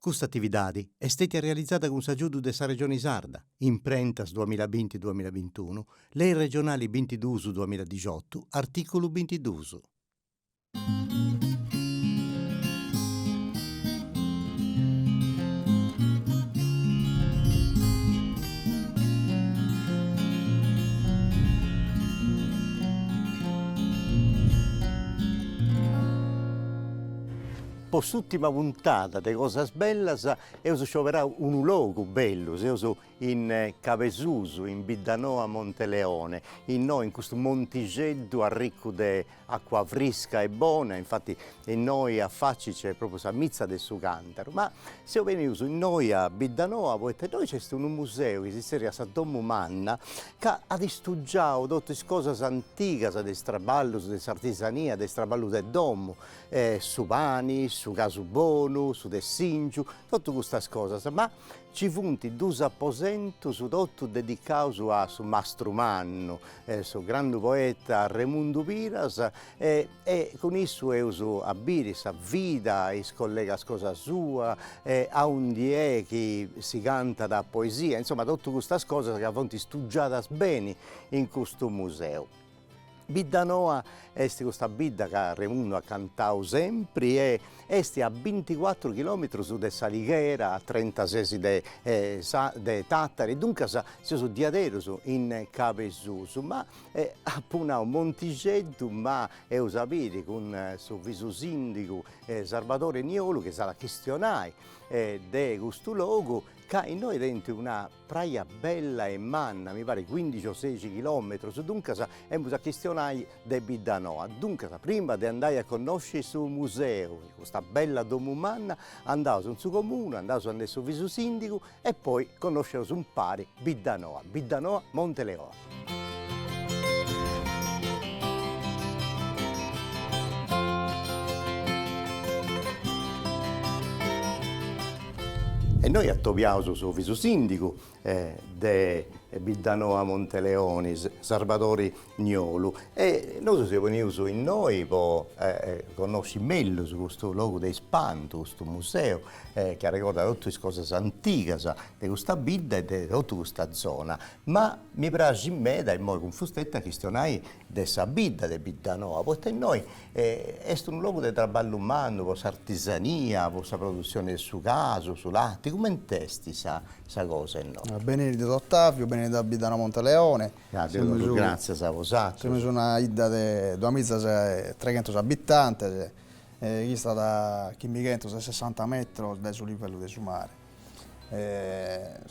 Questa attività è stata realizzata con s'aggiudu de sa Regione Sarda, in Prentas 2020-2021, lei regionali 22-2018, articolo 22. Post'ultima puntata de Cosas Bellas, eus scioverà un logu bellu, eus in Cavesusu, in Biddanoa Monteleone, in questo montigeddu arricco di acqua fresca e buona, infatti in noi a Facci c'è proprio sa mizza del suo cantaro, ma se venius in noi a Biddanoa, poiché noi c'è un museo che si seria a Domu Manna, che ha distruggiato tutte le cose antiche, del straballo, dell'artigiania, del straballo del domo, su pani, su casu bonu, su dessingiu, tutte queste cose, ma ci funt dus apposentus tutto dedicati a su Mastru Mannu, su grande poeta Remundu Piras, e con isso eus abiri sa vita, is collegas cosa sua, a un die che si canta da poesia, insomma tutte queste cose che funt studiate bene in questo museo. Biddanoa est questa bidda che Remundu ha cantato sempre e est a 24 km da Salighera, a 36 de Tattari, dunque siamo diaderos in Cavesusu, ma appunto un montigeddu, ma eus sapere con su viso sindico Salvatore Niolu che sa la questionai de questo logo, che in noi dentro una praia bella e manna, mi pare 15 o 16 km, dunque abbiamo a questionare de Biddanoa. Dunque prima di andare a conoscere il museo, questa bella domu manna, andavo sul suo comune, andavo sul viso sindico e poi conoscevo un pari Biddanoa, Biddanoa Monteleone. E noi attoviamo sul viso sindico de Biddanoa Monteleone, Salvatore Niolu, e noi siamo venuti in noi per conoscere meglio su questo luogo di spanto, questo museo che ricorda tutte le cose antiche di questa bidda e di tutta questa zona. Ma mi piace in me, da noi con Fustetta, questionare di questa bidda di Biddanoa, perché noi è un luogo di lavoro umano, per artigiania, per la produzione del suo caso, sul latte, come testi sa cosa in noi? Benedetto Ottavio, Benedetto Biddanoa Monteleone. Grazie a voi. Siamo una idda di 2300 abitanti, che è stata 560 metri sul livello del mare.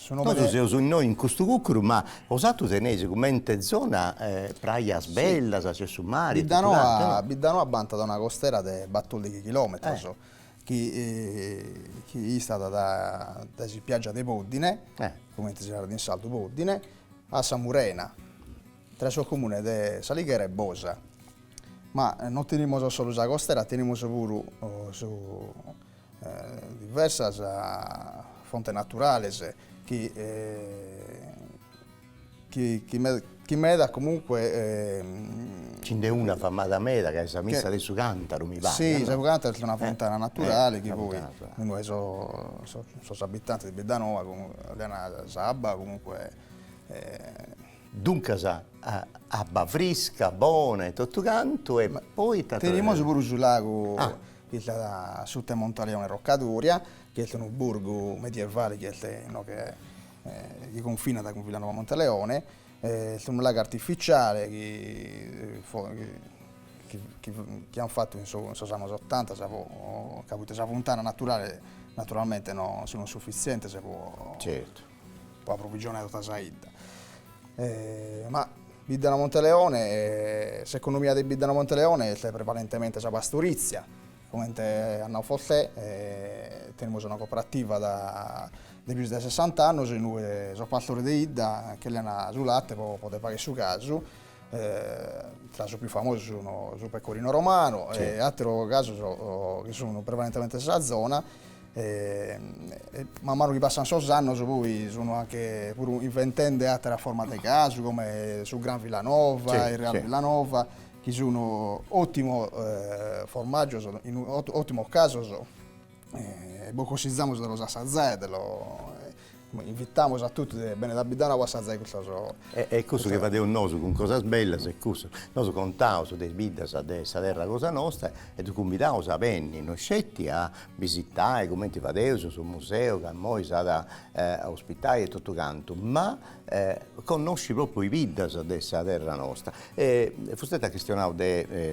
Noi siamo noi in questo cucuro, ma osato tenese come zona praia bella, c'è su mare. Biddanoa banta da una costiera di 14 km. Che è stata da spiaggia di Poddine, come si era in Salto Poddine, a Samurena, tra il comune di Salighera e Bosa. Ma non teniamo solo la costiera, teniamo pure diverse fonti naturali che meda comunque ce n'è una famata meta che è la messa del suo cantaro, mi pare. Sì, no? il cantaro è una fontana naturale che poi noi sono abitanti di Biddanoa, Leona Sabba, comunque. Dunque abba fresca, buona e tutto canto e poi teniamo pure sul lago sotto Monteleone Roccaduria, che è un borgo medievale che confina con Villanova Monteleone. È un lago artificiale che hanno fatto in anni 80, che ha avuto la fontana naturale, naturalmente non sono sufficienti se può approvvigionare tutta la idda. Ma Biddanoa Monteleone, l'economia di Biddanoa Monteleone è prevalentemente la pastorizia, come hanno fatto, teniamo una cooperativa di più di 60 anni, sono pastori di Idda che hanno sul latte per poter pagare su caso. Tra i più famosi sono il pecorino romano e altri casi che sono prevalentemente nella zona. Man mano che passano gli anni poi sono anche pure inventando altre forme di caso come su Gran Villanova, il Real Villanova, che sono ottimo formaggio, in ottimo caso bocosizziamo da los assaggiare, invitiamo a tutti bene da Biddano a assaggiare questo. E questo che fate un noso con cose belle, se questo, noi contiamo su dei biddas a questa terra cosa nostra e tu convitiamo a venire, noi scetti a visitare come ti fate sul museo che a noi sa a ospitare e tutto canto, ma conosci proprio i biddas a questa terra nostra. Forse ti questionato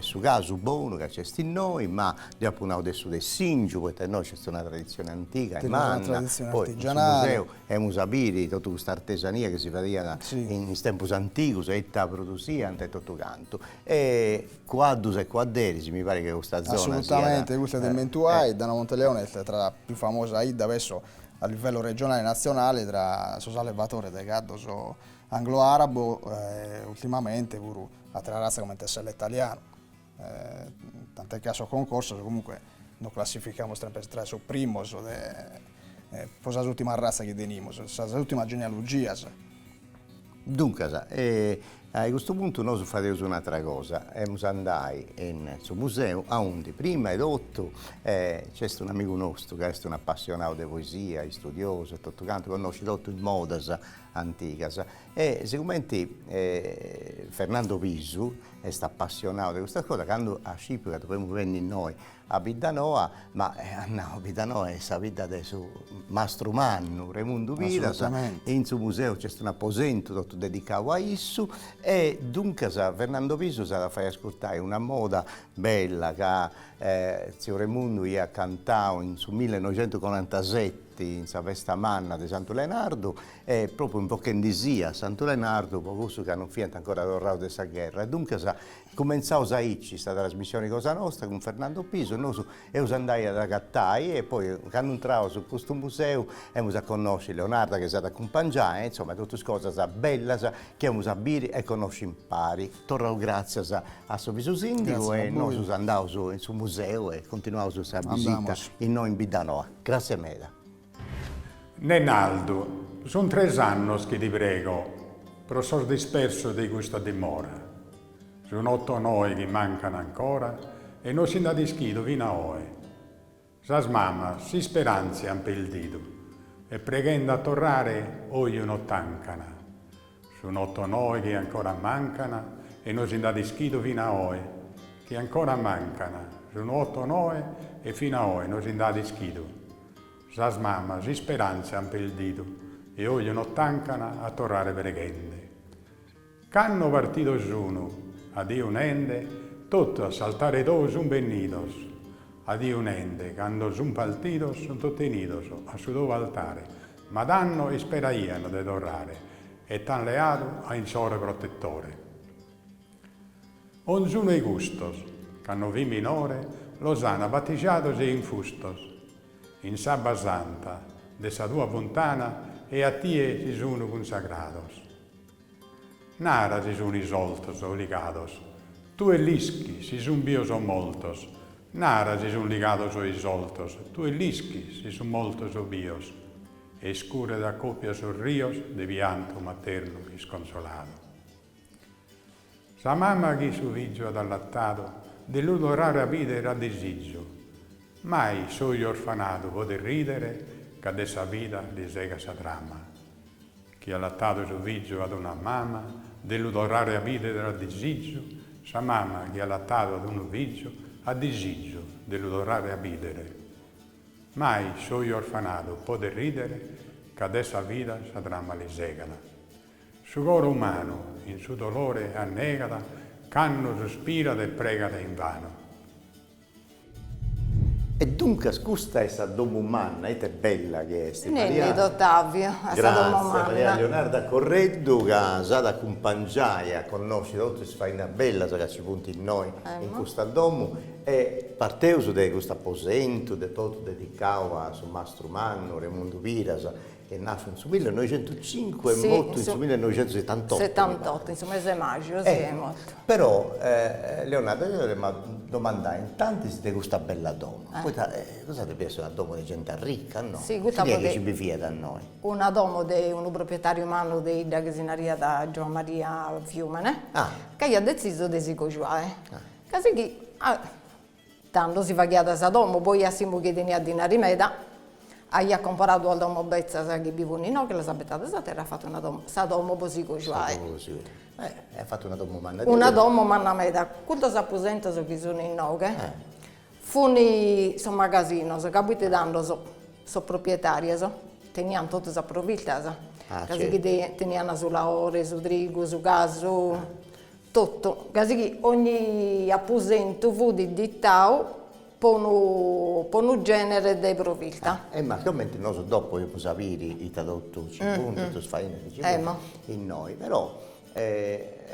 su caso buono che c'è in noi, ma di appunto adesso del Singiu, perché noi c'è una tradizione antica, in manna, poi sul museo abbiamo sapere tutta questa artesania che si faceva in tempi antichi, e la produzia e tutto canto. E quadus e quaderisi, mi pare che questa zona assolutamente, questa del Mentuai, da Monteleone è tra la più famosa Ida adesso a livello regionale e nazionale tra i allevatori dei gaddos anglo-arabo, ultimamente pure altre razze come il tessello italiano. Tant'è che a suo concorso comunque noi classifichiamo sempre tra su primos cosa l'ultima razza che tenemos, l'ultima genealogia. Dunque, a questo punto noi faremo un'altra cosa, siamo andati in sul museo, onde prima e dopo c'è un amico nostro che è un appassionato di poesia, studioso e tutto quanto, conosce tutto il modas anticas e sicuramente Fernando Pisu è appassionato di questa cosa, quando a Cipro che dobbiamo venire noi a Biddanoa, ma a Biddanoa è la vita del Mastro Mannu, Raimundo Piras, e in suo museo c'è un apposento tutto dedicato a isso e dunque Fernando Pisu sa fai ascoltare una moda bella che zio Raimundo gli ha cantato in su 1947 in sa festa manna di Santo Leonardo e proprio in poca indisia Santo Leonardo, poco che non finito ancora l'orrao di questa guerra e dunque cominciamo a irci questa trasmissione Cosa Nostra con Fernando Piso e noi andai ad Agattai e poi quando entravo su questo museo abbiamo a conoscere Leonardo che è stata accompagnata, insomma tutte cose belle che abbiamo a bere e conosci impari. Torno grazie a suo viso sindico e noi andiamo sul museo e continuiamo su questa visita in noi in Biddanoa. Grazie a me. Nenaldo, sono 3 anni che ti prego, però sono disperso di questa dimora. Sono 8 noi che mancano ancora e non si da schito fino a ora. Sas mamma si speranze han perduto e pregando a tornare oggi non tancana. Sono 8 noi che ancora mancano e non si da schito fino a ora, che ancora mancano. Sono 8 noi e fino a ora non si da schito. Sas mamma si speranze han perduto e oggi non tancano a tornare pregende. Canno partito sono, addio unende, tutto a saltare dos un bennidos. Addio unende, quando son partidos sono tutti nidos a su dovo altare, ma danno e speraiano de tornare e tan leato a in sore protettore. Onzuno i gustos, canno vi minore, los han battezzados e infustos. In Sabba Santa, de sa tua fontana, e a tie si sono consacrados. Nara si sono isoltos o ligados, tu e lischi si son bios o moltos, nara si son ligados o isoltos, tu e lischi si son moltos o bios, e scure da coppia sul rios de pianto materno isconsolado. Sa mamma che su vigio ad allattato, dell'odorare a vita era desigio, mai sogli orfanato poter ridere che adesso vita li sega sa dramma. Chi ha allattato su vigio ad una mamma, dell'odorare a vita era desigio, sa mamma che ha allattato ad un vigio ha desigio dell'odorare a videre. Mai sogli orfanato poter ridere che adesso vita sa dramma li segala. Su coro umano, in su dolore annegala, canno sospira e pregata in vano. E dunque, questa è stata domo manna, è bella che è. Nell'Edo Ottavio, è stata domo manna. Grazie, Leonardo Correddu, che è stata accompagnata a conoscere tutte queste faine belle che ci punti in noi, in questa domo, e parteuso di questo apposento, di tutto dedicato a suo Mastro Mannu, Raimundo Piras, che nasce in 1905 e morto in 1978. 78, insomma, mese maggio, sì, è morto. Però, Leonardo, io volevo domandare, in tanti siete questa bella domo, cosa deve essere una domo di gente ricca, no? Sì, chi è che ci bivia da noi? Una domo di un proprietario umano di Gasinaria da Giovan Maria Fiumane, che ha deciso di si cogiare. Così che tanto si va chiada sa domo, poi assimo che tenia di narimeda, ha comprato al domo bezza sa che bivuni no, che la sabettata sa terra ha fatto una domo, sa domo così cosciuai. Ha fatto una domo manna. Una domo manna meda, quanto si apposenta so che sono in noghe, funi so magazzino, so capite dando so proprietarie, so, teniamo tutte sa proprietà, così che teniamo sulla ore, su trigo, su caso, tutto, così che ogni apposento fu di dittao per un genere di proprietà. Ma chiaramente noi dopo io posso avere i tradotti, tu fai in noi, però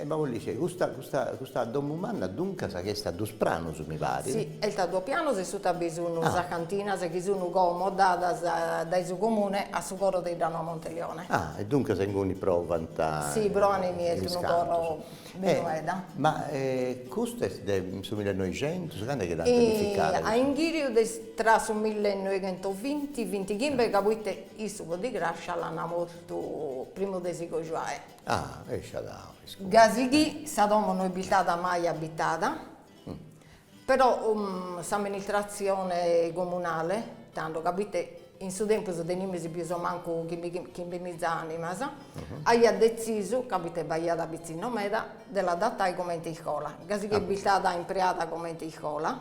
ma vuol dire, questa domo umana dunque sa che sta due sprano su mi pare. Sì, è il due piano se tutta bisogno sa cantina, se chi sono comoda dai su comune a su coro dei danno a Monteleone. E dunque se ingoni provano sì, provano mi è un coro bene. Ma questo è su 1900, su quando è che l'hanno pianificato? A Inghirio tra su 1920, 25, capite, il suo di Grascia l'hanno molto primo di Sicogiuae. Esce da... Gasighi, sa domo non è abitata mai abitata, però l'amministrazione comunale, tanto capite, in suo tempo se teniamo più o manco chi mi anima, ha deciso, capite, bagliata pizzino meda, della data come in scuola. Gasighi è abitata impreata come in scuola,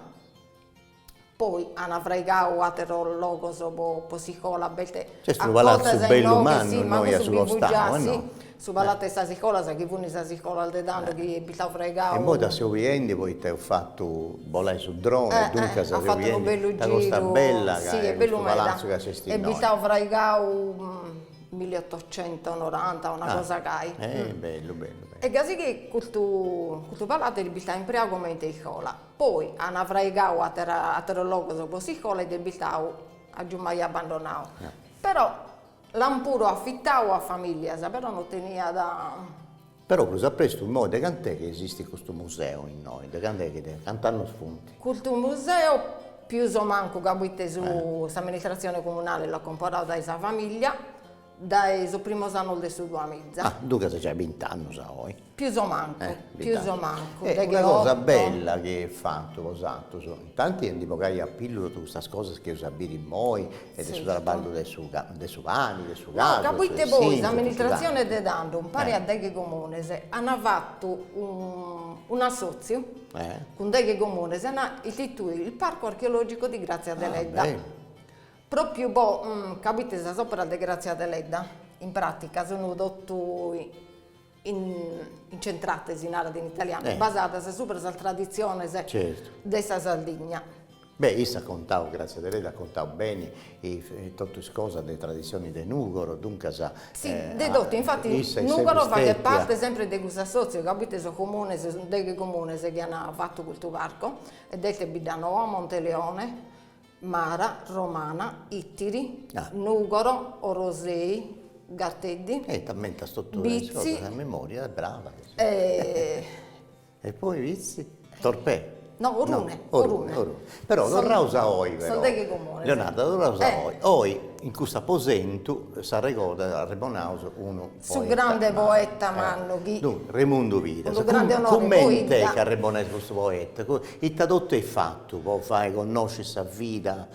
poi hanno fregato a terrologo sopra psicola, c'è un palazzo bello umano, noi a sullo Stato, no? Su palate sta scuola, sa che fu sta scuola al dedando che abitava fregato. E poi da Soviendi poi ti ho fatto volare sul drone, dunque sa fatto un bello da questa bella sì, è bello palazzo che c'è e abitava fregato 1890, una cosa che bello. E così che questo palazzo è abitato in prima come in scuola. Poi hanno fregato a terrologo sopra scuola ed è abitato a Giumai abbandonato. Però l'hanno pure affittato a famiglia, però non tenia da... Però cosa presto in modo cant'è che esiste questo museo in noi, cant'è che cant'hanno spunti? Questo museo più o manco capite su amministrazione comunale l'ha comprato da questa famiglia, dai suo primo anno del suo amica. Dunque se c'è 20 anni sa voi. Più o manco. Una cosa bella che è fatto, cos'altro, tanti andiamo a pillo tutte queste cose che usabili in noi e del suo traballo del suo cani, del suo caso. Capite voi, l'amministrazione di Dando, un pari a Deghe Comune, hanno fatto un assozio con Deghe Comune, hanno istituito il parco archeologico di Grazia Deledda. Proprio capite se sopra di Grazia Deledda, in pratica sono dotti incentrate in italiano, basate sopra la tradizione della Sardegna. Io raccontavo, grazie a lei, raccontavo bene tutte le cose, le tradizioni del Nugoro, dunque sa... Sì, dedotto, infatti Nugoro fa parte sempre di questo assozio, capite, sono comuni, sono dei comuni che hanno fatto questo parco, ed è Bidanoa, Monteleone, Mara, Romana, Ittiri, Nugoro, Orosei, Garteddi, talmente Bizzi, a memoria, è brava. E poi Bizzi, Torpè. No, Orune. Però non rausa oggi, però. Leonardo, non rausa oggi. Oggi, in questo aposento, si ricorda a Remonaus uno su grande poeta Manno. Raimundo Vita. Come te che a Remonaus questo poeta? Il tradotto è fatto, poi fai, conosci sa vita.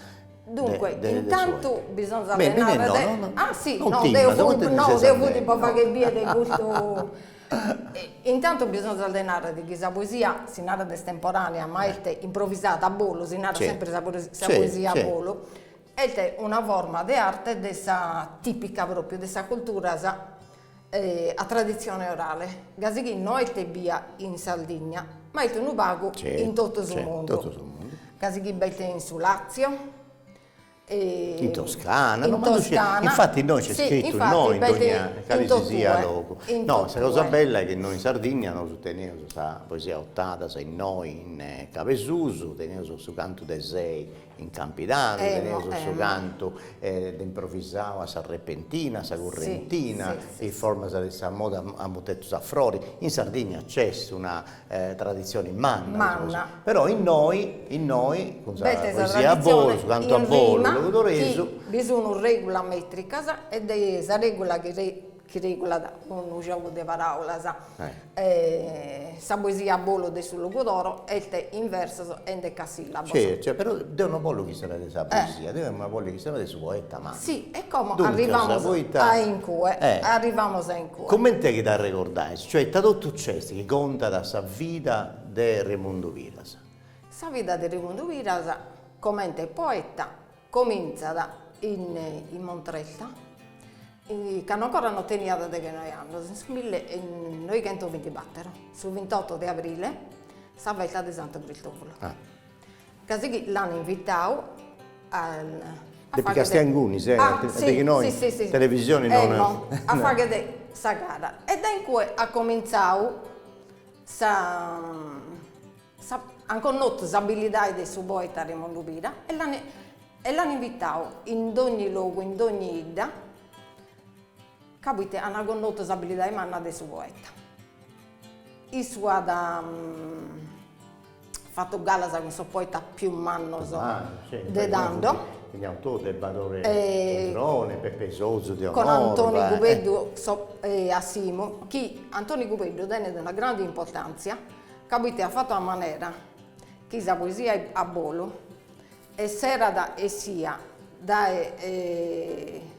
Dunque, intanto bisogna allenare... sì, devo fare che via del gusto... Intanto bisogna allenare di questa poesia, si narra estemporanea, ma è improvvisata a bolo, si narra sempre questa poesia a bolo. È una forma di arte dessa tipica proprio, dessa cultura a tradizione orale. Così che non è via in Sardegna, ma è un luogo in tutto il mondo. Così che è in su Lazio, in Toscana, infatti noi c'è scritto noi in ogni logo. No, questa cosa bella è che noi in Sardegna noi teniamo questa poesia ottata, sei noi in Cavesuso, teniamo su canto dei sei in Campidano, teniamo su canto d'improvvisavo a Sarrepentina, a Correntina, in forma di questa moda a Motetto Saffrori. In Sardegna c'è una tradizione manna, però in noi con la poesia a volo, su canto a volo, bisogna una regola metrica ed è questa regola che che regola un gioco di parole, sa poesia a bolo del suo logotoro e te in verso e in casillabo. Cioè, però devono voglio chi sarà di poesia, devono voglio chi sarà di suo poeta, ma... Sì, e come arriviamo a Incue, arriviamo a Incue. Come te che da ricordare? Cioè, da tutto ciò che conta da sa vita di Raimundo Viras? Sa vita di Raimundo Viras, come poeta, comincia in Montretta, che ancora non teniamo da che noi hanno, noi che 24, sul 28 di aprile, sa volta di Santo Cristoforo. Così l'hanno invitato a fare Castianguni, perché noi televisioni non... a fare questa gara. E da in cui ha cominciato ancora notte l'abilità del suo poeta Raimundo Viras e l'hanno invitato in ogni luogo, in ogni ida, capite, hanno conosciuto l'abilità di manna del suo poeta. Il suo ha fatto gara con il suo poeta più mannoso di Dando. Quindi autore, Badore Pedrone, Peppe Sozzo di Onore. Con Antonio Gubeddu Assimo, che Antonio Gubeddu tiene una grande importanza, capite, ha fatto a maniera che la poesia a bolo e sera da e sia da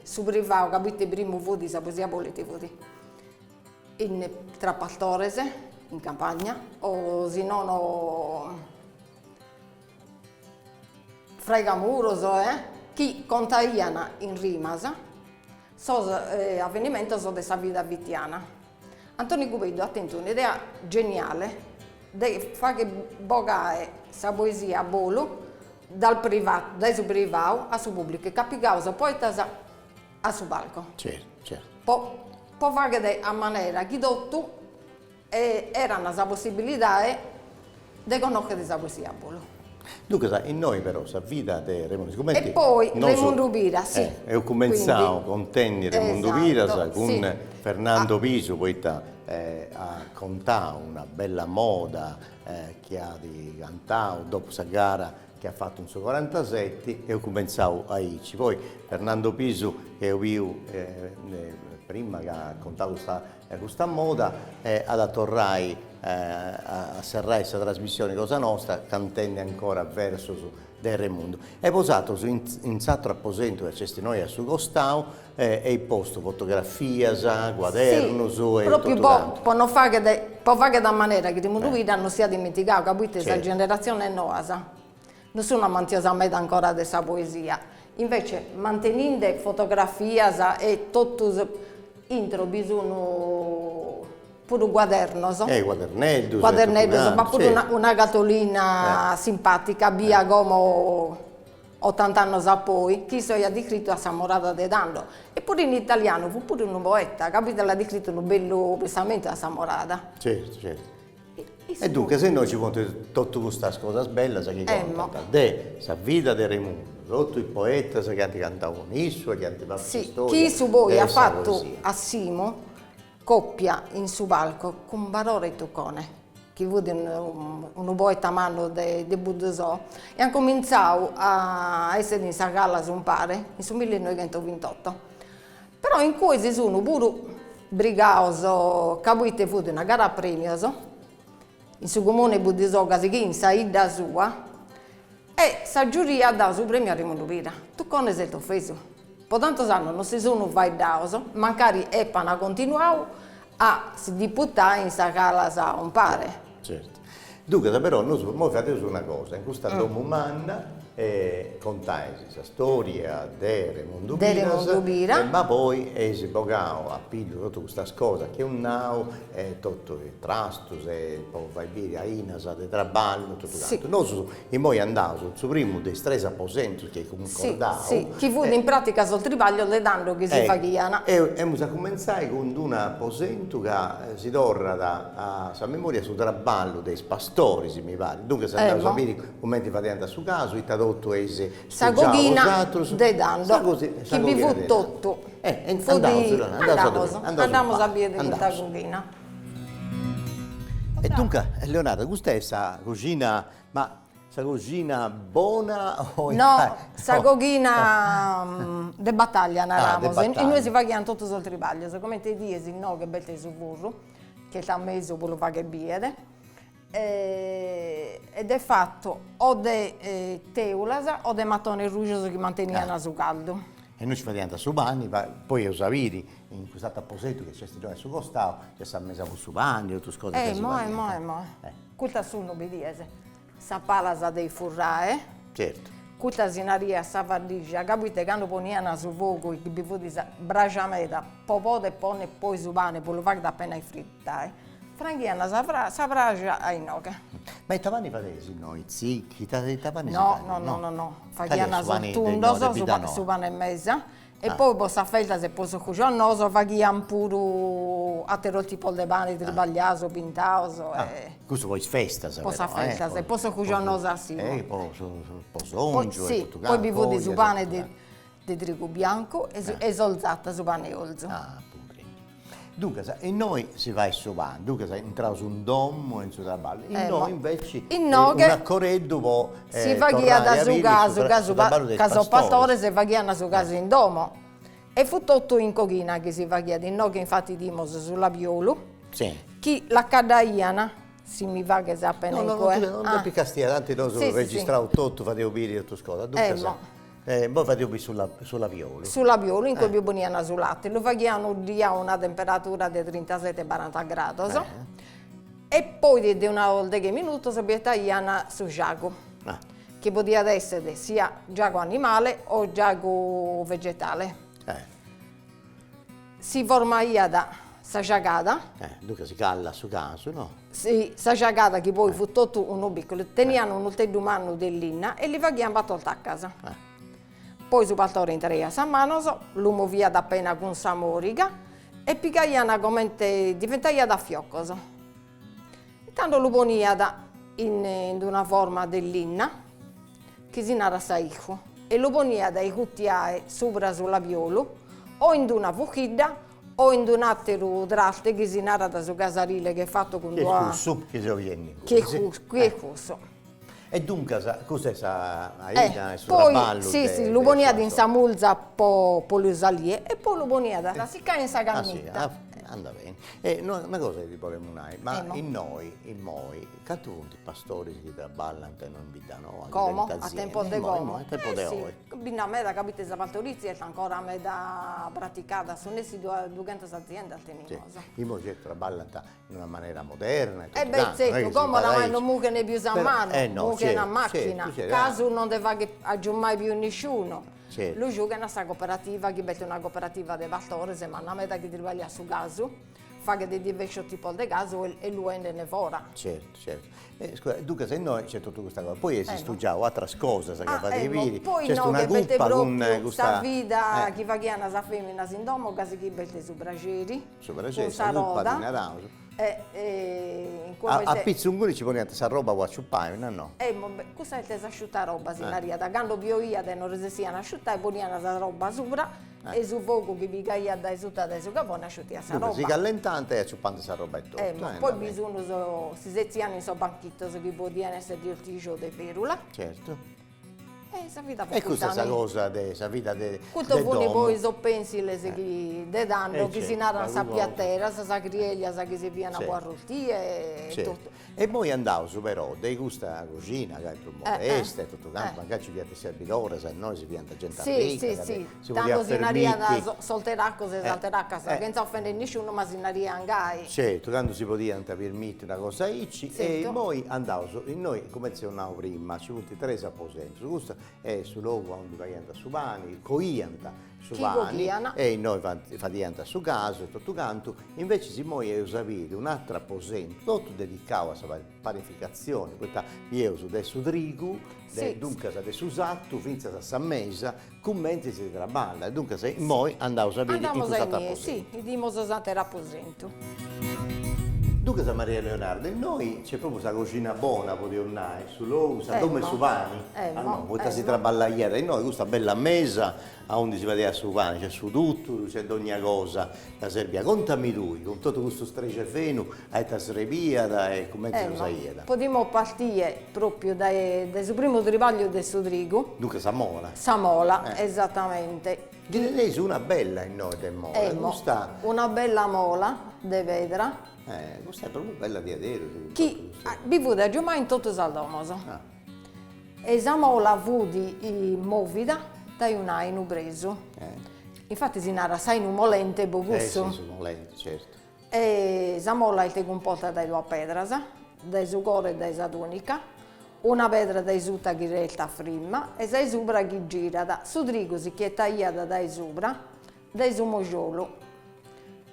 su privato, capite, primo voti la poesia politica in tra Pastorese, in campagna, o se non Fregamuros, che contaiano in Rimasa, avvenimenti sono della vita vittiana. Antonio Gubeddu ha tenuto un'idea geniale di fare bogare la poesia a bolo dal suo privato a suo pubblico, capicava poi a suo palco. Certo. Può fare a maniera che tutti erano la possibilità di conoscere la poesia a bolo. Dunque, in noi però, la vita di Raimundo Viras... E poi Raimundo Viras, sì. E ho cominciato con Tenni Raimundo Viras, con Fernando Piso, poi ha contato una bella moda che ha di cantato dopo questa gara che ha fatto un suo 47 e ho cominciato a irci. Poi Fernando Piso, che ho visto prima che ha contato questa moda, ad tornare a serrare questa trasmissione Cosa Nostra, cantando ancora verso del Raimundo. È posato in satro apposento che c'è noi a su costao e il posto fotografie, quaderni, e proprio può fare da maniera che Raimundo Viras non sia dimenticato, capite? La generazione è nuova. Nessuno ha mantenuto ancora questa poesia. Invece, mantenendo fotografie e tutto intro bisogno pure quadernos, ma pure una cartolina simpatica, via come 80 anni poi, che ha descritto a Samorata de Dando. E pure in italiano, fu pure un poeta, capite, l'ha descritto un bello pensamento a Samorata. Certo. E dunque, se noi ci contiamo tutte queste cose belle, che contano della vita di Raimundo, tutto il poeta che hanno cantato con Isso, che hanno fatto storia. Chi su voi ha fatto a Simo coppia in su palco con Barora e Toccone, che fu un poeta mano di Buddesò, e hanno cominciato a essere in Sagala su un pare, in 1928. Però in cui si sono pure brigati, capite, fu una gara a premio, in su comune Buddesò, che in saida sua, e la giuria ha dato il premio a Raimundo Viras. Toccone si è offeso. Per tanti anni non si sono faidati, magari hanno continuato a si disputare in Sagala a un pare. Certo. Dunque, però, noi facciamo una cosa, in questa domanda contai questa storia di Raimundo Viras, ma poi si pogava a piglio tutta questa cosa che un nao, tutto il trastus, poi vai via a Inasa, di traballo, tutto quanto. Noi poi andavamo sul primo dei tre apposenti che concordavano. Sì, che fu in pratica sul tribaglio le dando che si facevano. E abbiamo cominciato con un apposento che si torna da memoria sul traballo dei pastori, se mi pare. Dunque, se andiamo a sapere come ti facevano su caso, sa coghina de Dando, che vi fu tutto. Andiamo a via di coghina. E dunque, Leonardo, questa è questa cucina, ma sa cucina buona o No, sa coghina de battaglia naramos. de E battaglia. noi si paghiamo tutti sul tribaglio, come te dici, no, che belle su burro, che t'ha messo per lo fare biede. Ed è fatto o de teulas o de mattoni ruggiosi che mantenevano su caldo. E noi ci facciamo da su panni, poi io sapete, in questo apposetto che c'è stato sul costato, c'è sta messa con su panni, tutte queste cose che si fanno. Mo. Questa sono obbediese. Sa palasa dei furrae, Certo. questa sinaria sa vardigia, capite quando ponevano su fuoco i bifuti braciameta, popò e poi su pane, per lo fare da appena frittare. Franghiana sa bracia ai noche. Ma i tavani fatesi noi, zicchi, i tavani No. Faghiana soltundoso su pane e mesa. E Ah. poi posso felta se posso cucinare, no, so faghiam pure altro tipo di pane, tribagliato, pintato. Questo poi festa, sapete? Posso felta se posso cucinare sì. Poi Poi, songio sì, tutto poi vi vuoi su pane di di trigo bianco e solzata su pane olzo. Ah, pure. Dunque, e noi si va a sopare, dunque entriamo su un domo e su una balla. E noi invece in no un che accorreddo può si va da su caso pastore, si va su caso in domo. E fu tutto in cochina che si va in no che infatti dimos sulla violo. Sì. Chi la cadaiana si mi va che sa appena Non è più castiglia, tanti noi Sì, registravo tutto, facevo bere e tutte cose. Dunque, poi facevo sulla viola. Sulla viola, in cui bonivano sul latte, lo facciano a una temperatura di 37-40 gradi. E poi di una volta che minuto si tagliano su giaco, che poteva essere sia giaco animale o giaco vegetale. Si forma da sagiacata. Dunque si calla su caso, no? Sì, sagiacata che poi fu tutto uno piccolo. Tenivano un ulteriore mano dell'inna e li facciamo battuta a casa. Poi su paltore in tre a San Manos, lo muovia da appena con samorica e picaiana come diventava da fioccoso. Intanto lo ponia in una forma dell'inna che si narra saico e lo ponia da cucchiai sopra sulla violo o in una fucchida o in un altro traste che si narra da su casarile che è fatto con Che due... cusso, che si viene. Che è cusso. E dunque, cos'è sa Aida? Poi sì, lo ponia in samulza po l'usalie e poi lo ponia da sicca in sa cammetta. Anda bene. Una cosa che ti volevo dire, ma in noi, quanti punti pastori che traballano e non bidano? Come? A tempo di come? A tempo di oggi. Bina me da capite sa partorizia è ancora me da praticata, sono essi 200 aziende al tenimoso. I moglie traballano in una maniera moderna. Certo, come oramai non muoiono ne più a mano, muoiono a macchina, caso non deve aggiungere più nessuno. Certo. Lui gioca in questa cooperativa, che è una cooperativa di pastori, ma una meta che lavora su caso, fa che di diverso tipo di caso e lui ne fora. Certo. Scusa, dunque se noi c'è tutta questa cosa, poi esistono già altre cose che fate vedi, poi c'è no, una che bette cuppa con proprio questa vita, chi fa che ha una femmina in domo, che si bette su braceri, con sa cuppa di narauso. A Pizzunguri ci ponete questa roba qua a ciuppare, no? Cosa è tesa asciutta roba, sinaria? Da quando bioia non resistevano a asciuttare, ponevano questa roba sopra e su fuoco che vi caia da esutta da su capone asciutti questa roba. Si callentante e ciuppando questa roba e tutto. Poi bisogna si seziano in so banchetto che potevano essere di orticio di ferula. Certo. E questa è la cosa della vita del Questo fu domo. poi so pensile che de danno che si narra sa piattera, sa grieglia, sa che si viene a guarrotie e tutto. E poi andavo su però, dei gusta cucina, che è più modesta e tutto quanto, magari ci viene servitore, se no si viene gente ricca. Sì. Tanto si naria solteracco, se salteracca, che non si offende nessuno, ma si naria anche. Certo, quando si poteva permettere una cosa icci, e poi andavo, noi come dicevamo prima, ci fu 3 apposenti, su questo è sul luogo dove facevano su pani, coianta su pani, e noi facevamo su caso e tutto canto, invece si muove a usare un altro apposento, tutto dedicato a panificazione, questa io su adesso trigo, dunque da su satto, finza da sammesa, commenti si traballa, dunque se noi andavo a sapere in questo apposento. Sì, dimos a sapere apposento. Dunque, Maria Leonarda, noi c'è proprio questa cucina buona, potevamo sull'uovo, dove su pani. No, poi si traballaiera, e noi questa bella mesa, a onde si vedeva su pani, c'è su tutto, c'è ogni cosa, la Serbia. Contami tu, con tutto questo strecefeno, hai trasreviata e come si usaiera. Potremmo partire proprio dal primo trivaglio del Sudrigo. Dunque, Samola. Samola, esattamente. Direi su una bella in noi del mola. Una bella mola di vedra. Questa è proprio bella di vedere. Chi vivuta giù mai in tutto Saldomoso. E Samola avuti movida da un anno preso. Infatti si narra sai in un molente bogusso. Sì, molente, certo. E Samola è composta da due pedras, da sucore e da satunica, una pedra da suta che resta frimma e da subra che gira da Sudrigo si che è tagliata da subra, da su mogiolo.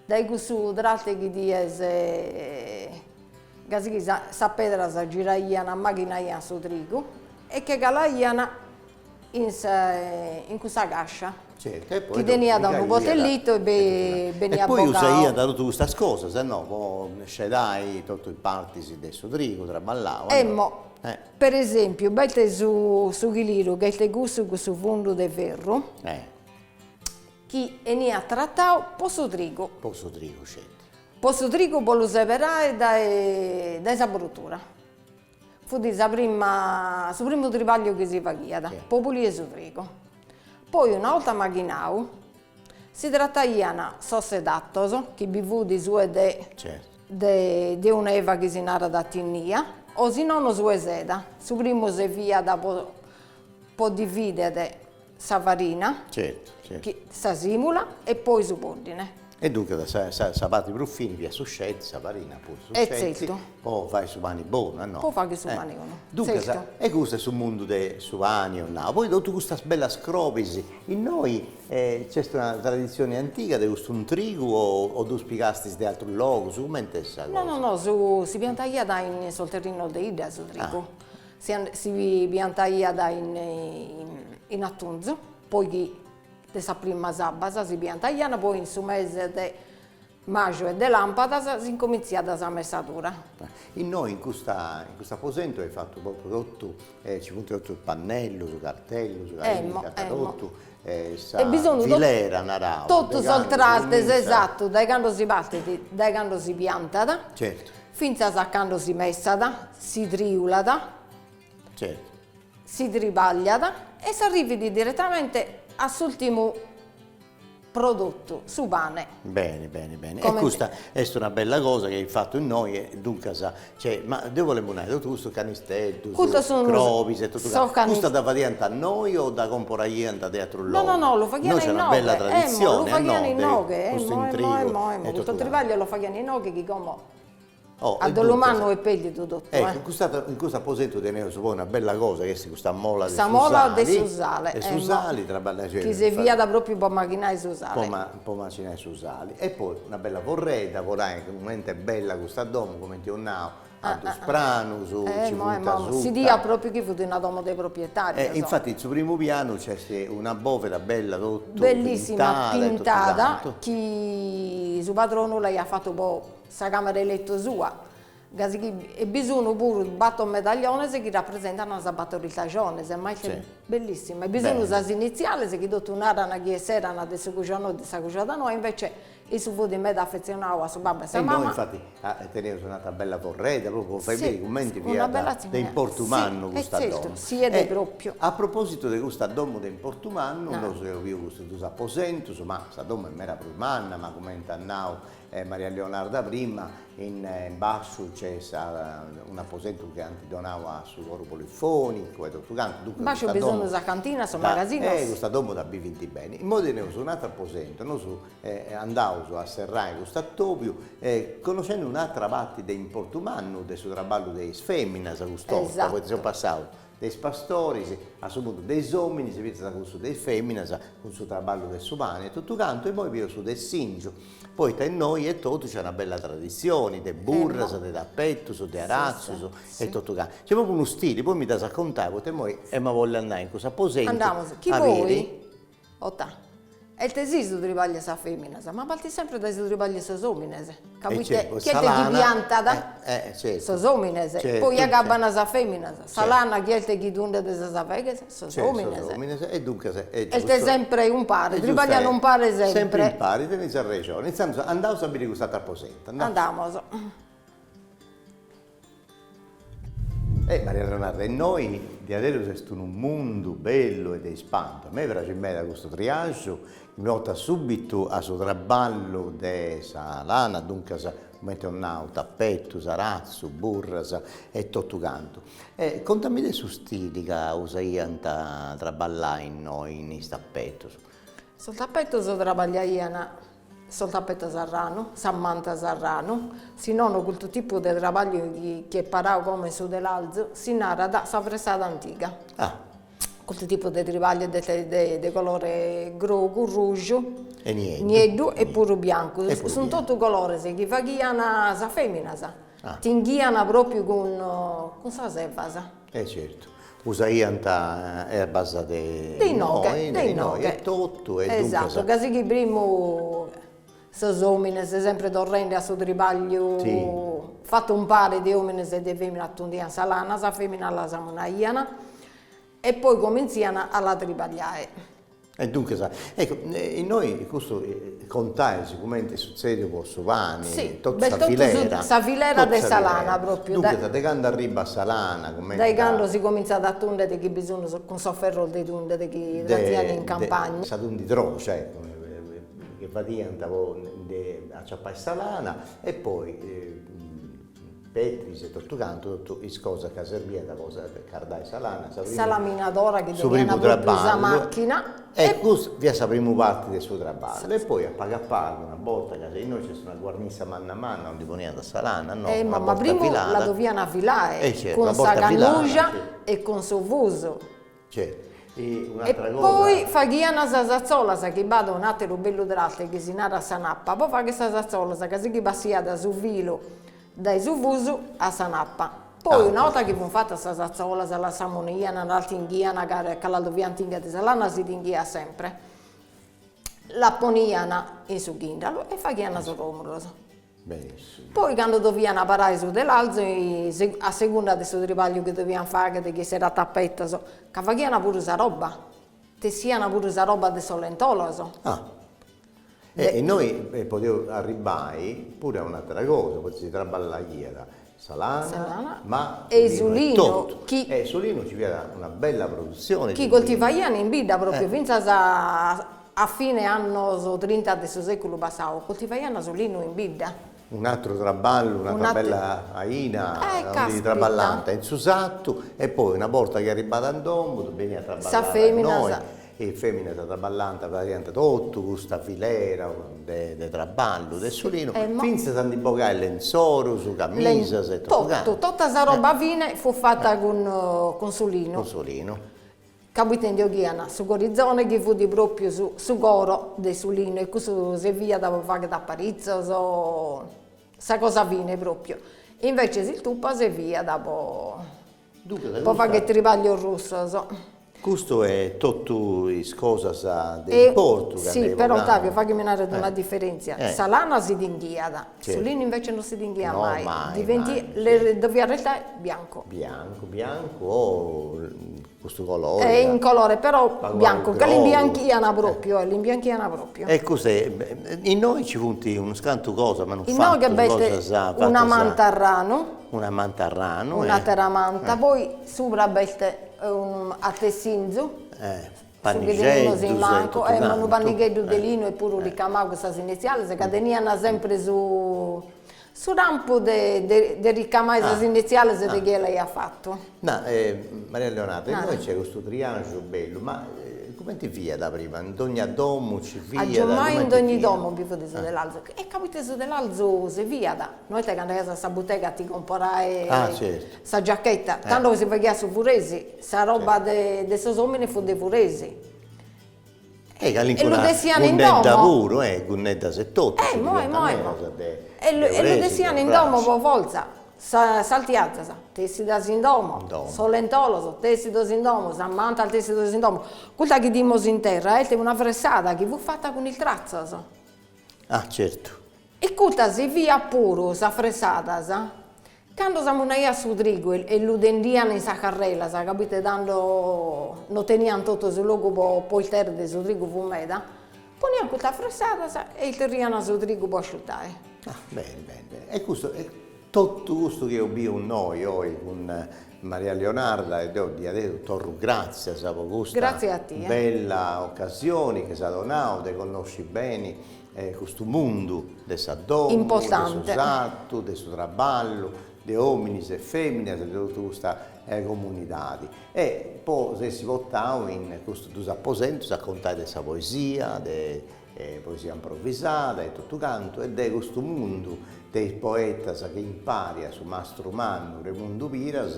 Dai questo tratte che dice che sa pedra sa giraiana a macchina a Sudrigo e che calaiana in questa cascia. Certo, e poi che tenia da un botellito e veniva e poi usaia da tutte queste cose, se no poi scedai tutto il partisi del Sudrigo, traballava. Per esempio, belte su Chiliro, che è gusto questo fondo di ferro, chi veniva trattato posso trigo. Posso trigo, certo. Posso trigo per lo separare da sabruttura. Fu di su primo trivaglio che si faceva, poi pulire su trigo. Poi una volta macchinato, si trattava sosse d'attoso, che bivu di sue di un'eva che si narra da tinnia, o se non su seda. Su primo si via da può dividere sa farina, che sa simula, e poi su ordine. E dunque, sapati bruffini, via su scelti, sa farina, poi su scelti, poi fai su pani buono, no? Poi fai su pani buono. Dunque, e questo è sul mondo dei su pani, no? Poi tutta questa bella scropisi, in noi c'è una tradizione antica di questo un trigo o tu spiegasti di altro luogo, su come è questa cosa? No, si piantava sul terreno di Ida, su trigo. Si piantava in Attunzo, poi questa prima sabata si piantava, poi in su mese di maggio e di lampada si incominciava la messatura. In noi in questa aposento hai fatto proprio tutto, ci punti tutto il pannello, su cartello, su tutto, filera, narao. Tutto soltralte, esatto, dai quando si parte, dai quando si pianta, certo. Fino a quando si messa, si triula, certo. Si tribaglia e si arrivi direttamente all'ultimo prodotto, su pane. Bene. E questa è una bella cosa che hai fatto in noi, e dunque ma dove volevo andare? Tutto questo canistello, crovis e tutto questo. Questo da fare a noi o da comprare a teatro loro? No, lo facciamo in noghe. Noi c'è una bella tradizione, lo facciamo in noghe, questo intrigo. Questo trivaglio lo facciamo in noghe che come a Dolomano e pelli tutto. In questo aposento tenevo una bella cosa che è questa mola di Susale. E Susali che si via da proprio per macchinare Susale. Po' macinare Susali. E poi una bella vorreta, vorrai che momento è bella questa domo, come ti ho nato. Sprano, si dia proprio che fu di una domo dei proprietari. Infatti sul primo piano c'è una bovera bella, bellissima, pintata, che suo padrone lei ha fatto un po' sa camera letto sua. E bisogna pure batto medaglione che rappresentano la battoriltagione, bellissima. E bisogna usare iniziale che tutto un'arana che era di questa cucina noi, invece e su fu di me da affezionato a suo babbo e sua mamma. Noi infatti tenevo una bella vorreta, proprio fai bene, commenti via del Portumanno questa domo. Sì, è proprio. A proposito di questa domo del Portumanno, non so io questo aposento, ma questa domo è mera Portumanna, ma come intannao Maria Leonarda prima, in basso c'è un aposento che antidonava su loro polifonico e tutto canto. Basso bisogna usare cantina, su magazzino. Questa domo da B20 bene. In modo di ne uso un altro aposento, andavo a serrare questo attopio, conoscendo un'altra parte in Portumanno, del suo traballo dei femmine, sa gustosa, poi sono passato dei pastori, a suo punto dei uomini, si vede con su dei femmine, con il suo traballo del suo pane e tutto canto, e poi vi su del singio. Poi tra noi e tutto c'è una bella tradizione, dei burra, dei tappetto, dei arazzo, e tutto canto. C'è proprio uno stile, poi mi dà a contare, e mi voglio andare in questo aposento. Andiamo, chi vuoi? Otta. E te si su tribaglia sa femmina, ma parti sempre da su tribaglia sa somines. Capite? certo, Chi è Salana, chi pianta certo. sa somines. Certo, Poi gabbana sa femmina. Salana chi è chi dunde de sa veghe sa somines. E dunque E te sempre un pare, tribaglia non pare sempre. Sempre impari, te ne sa ragione. Intanto andavo a sapere questa traposetta. Andiamo. Maria Leonarda, e noi di adesso è un mondo bello ed espanto. A me piace bene questo triaggio, mi porta subito a suo traballo di Salana, dunque mette un tappetto, sarazzo, burras e tutto canto. Contami dei su stili che usaiano a traballare in noi in questo tappetto. Sul tappetto si trabagliano sul tappetto sarrano, Samantha sarrano, si non quel tipo di lavoro che paravo come su dell'alzo, si narra da sa fressata antica. Quel tipo di lavoro di colore grogo, rouge, e nieddu e pure bianco. Sono tutti colori che facciano sa femmina, tinghiano proprio con sa serva. Certo. Usaiano erba dei noghe, e tutto. Esatto, così che prima se uomini sempre tornando a suo tribaglio, fatto un pare di uomini e di femmine attundiano salana, sa femmina la samunaiana e poi cominciano alla tribagliare. E dunque, ecco, noi questo contai sicuramente succede con Sovani, tutta sa filera di Salana proprio. Dunque, da quando arriva a Salana, da quando si comincia ad attundere che bisogna con sofferro di tunde che graziano in campagna. Sa tundi tro, cioè, che faticano a ciappare Salana e poi Petris e tutto canto, tutto in cosa che serviva da cosa per cardare Salana. Salaminadora che doveva proprio usare macchina. E questo è la prima parte del suo traballo. E poi a pago una volta che noi c'è una guarnizza mano a mano, non divoniamo da Salana, no? Ma prima la dovevano affilare certo, con sa cannugia e con suo fuso. Certo. E poi facciano sa zazzola, che vada un altro bello d'altro che si narra a Sanappa, poi fa questa zazzola che si passia da su filo, dai su fuso a Sanappa. Poi una volta che abbiamo fatto questa zazzola, la salmonia, la tinghiana, che la dobbiamo tingere di Salana, si tinghia sempre. La poniano in su ghindalo e facciano su romolo. Benissimo. Poi quando dovevano parare su dell'alzo, a seconda del suo tribaglio che dovevano fare, che si era tappetta, che facevano pure questa roba, tessiano pure questa roba di solentolo. E noi potevo arrivare pure a un'altra cosa, poi si traballaiera Salana, ma Sulino. Sulino ci viene una bella produzione. Chi coltivavano in vita proprio, fino a fine anno 30 del secolo passato, coltivavano Sulino in vita. Un altro traballo, un'altra bella aina, di traballante in Susatto e poi una volta che è arrivata in domo veniva a traballare noi e femmina da traballante praticamente tutto questa filera di traballo del Sulino finché si andibocava il lenzoro su camisa tutta questa roba fine fu fatta con Sulino. Capite in Dioghiana, su Corizzone che fu di proprio su coro del Sulino e questo si via da fare da Parizzo, sa cosa viene proprio. Invece si tuppa si via dopo fare che tribaglio russo. Questo è tutto le cose del porto. Sì, però Ottavio, fammi menare una differenza. Salana si tinghia, Sulino invece non si tinghia mai. Doveva restare bianco. Bianco, questo colore. È in colore, però bianco, che l'imbianchiana proprio, E cos'è? In noi ci punti uno scanto cosa, ma non fa una manta a rano. Una teramanta, poi sopra bette a tessinzo. Panigeddu, ma un panigeddu di lino e pure di camago, questa iniziale, si cadeniano sempre su rampo di ricamare questa iniziale se che lei ha fatto. Maria Leonarda, noi c'è questo triangolo bello, ma come ti via da prima? In ogni domo ci via? Mai in ogni domo vivo di su dell'alzo. E capite su dell'alzo si via da. Noi te quando a questa bottega ti comparai questa giacchetta, tanto che si faceva su Furesi, questa roba di Sosomine fu di Furesi. E lo desiano in domo. Gunnetta 78. E lo desiano in domo per forza. saltiazza, tessidas in domo, solentoloso, tessidos in domo, sammanta al tessidos in domo. Quella che dimos in terra è una fressata che fu fatta con il trazzas. Ah, certo. E quella si via puro, sa fressata, quando siamo a su trigo e lo dendiano in sa carrella, capite, dando, non tenivano tutto sul luogo poi il terra di su trigo fumeta, poniamo quella fressata e il terriano su trigo può asciuttare. Ah, bene, bene, bene. E questo è tutto questo che abbiamo noi oggi con Maria Leonarda e devo dire torro grazie a questa grazie a te, bella occasione che si ha donato di conoscere bene questo mondo del domo, del suo esatto, del suo lavoro, di uomini e femmine, di tutta questa comunità. E poi se si votava in questo due apposenti, si raccontava della poesia, poesia improvvisata e tutto canto, ed è questo mondo dei poeti che impara su Mastro Mannu, Raimundo Piras,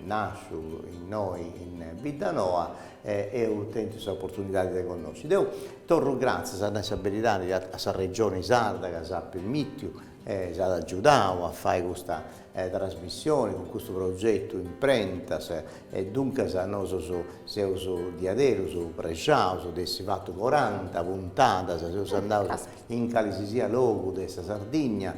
nasce in noi in Bidanoa e ho avuto questa opportunità di conoscere. Io torno grazie a questa abilità alla regione sarda che sa permesso ci ha aiutato a fare questa trasmissione con questo progetto Imprentas e dunque noi siamo di adero, siamo preggiato, abbiamo fatto 40 puntate, siamo andati in qualsiasi luogo di Sardegna,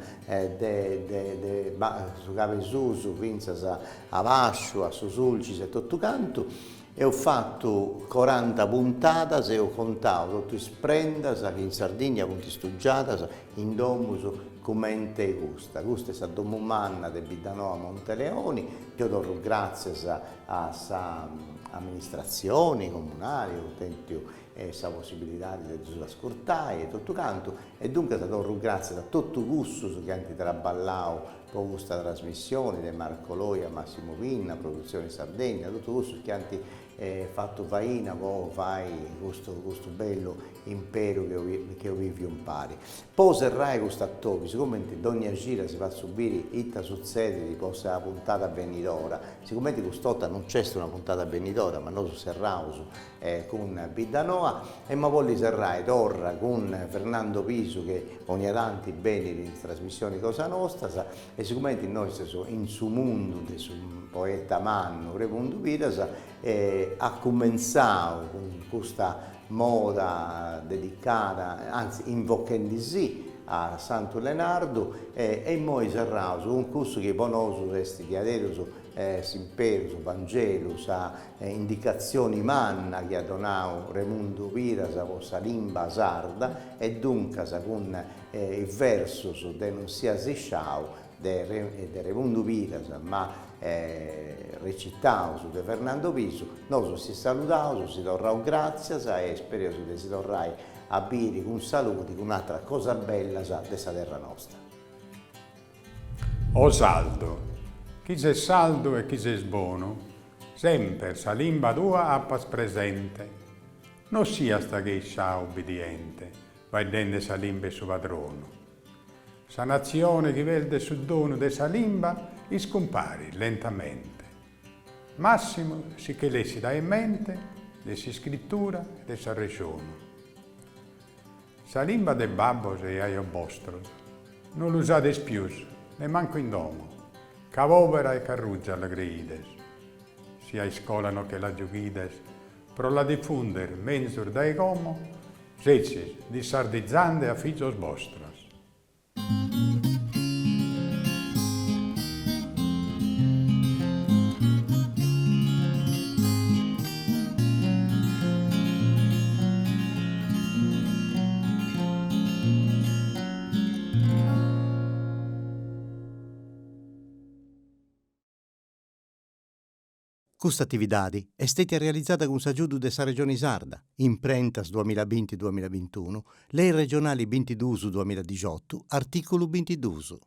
su Capesuso, fino a Vascio, a Susulcis e tutto canto. E ho fatto 40 puntate e ho contato tutte le sprendas che in Sardegna sono studiate in domus commente gusta. Questa è stata domo manna di Bidanoa Monteleoni, io do grazie a amministrazioni comunali, ho tenuto questa possibilità di ascoltare e tutto canto e dunque do grazie a tutto il gusto che hanno traballato con questa trasmissione di Marco Loia, Massimo Pinna, Produzione Sardegna, tutto questo che hanno fatto faina, poi fai questo bello impero che vivi un pari. Poi serrai questo attore, siccome ogni gira si fa subire itta succede di possa la puntata venidora, siccome quest'volta non c'è una puntata venidora, ma noi serramo con Bidanoa e ma poi serrai torna con Fernando Piso che ogni tanto bene in trasmissioni Cosa Nostra e siccome noi siamo in su mondo di su poeta Mannu, Raimundo Piras, ha cominciato con questa moda dedicata, anzi invocando sì a Santo Leonardo e poi serramo su un corso che conosco questi di adesso Simpero, su Vangelo, sa indicazioni manna che ha donato Raimundo Piras, la lingua sarda e dunque con il verso su denunziasi sciau di Raimundo Piras, ma recitato su di Fernando Piso, noi si salutiamo, si torrà grazie e spero che si torrai a bere con saluti, con un'altra cosa bella della terra nostra. O saldo, chi c'è saldo e chi c'è buono, sempre sa limba tua appas presente, non sia sta che scia ubbidiente, vai dende sa limba su padrono. Sa nazione che vede sul dono de sa limba, scompari lentamente. Massimo si che lei si dà in mente de si scrittura e de sa regione. Sa limba de babbo se hai vostro, non l'usate più, ne manco in domo, cavovera e carruggia alla greides. Si hai scolano che la giochides, pro la diffunder menzur dai gomo, secis di sardizzande a figios vostros. Questa attività è stata realizzata con l'aiuto della Regione Sarda, Imprentas 2020-2021, Lei regionali 22-2018, articolo 22.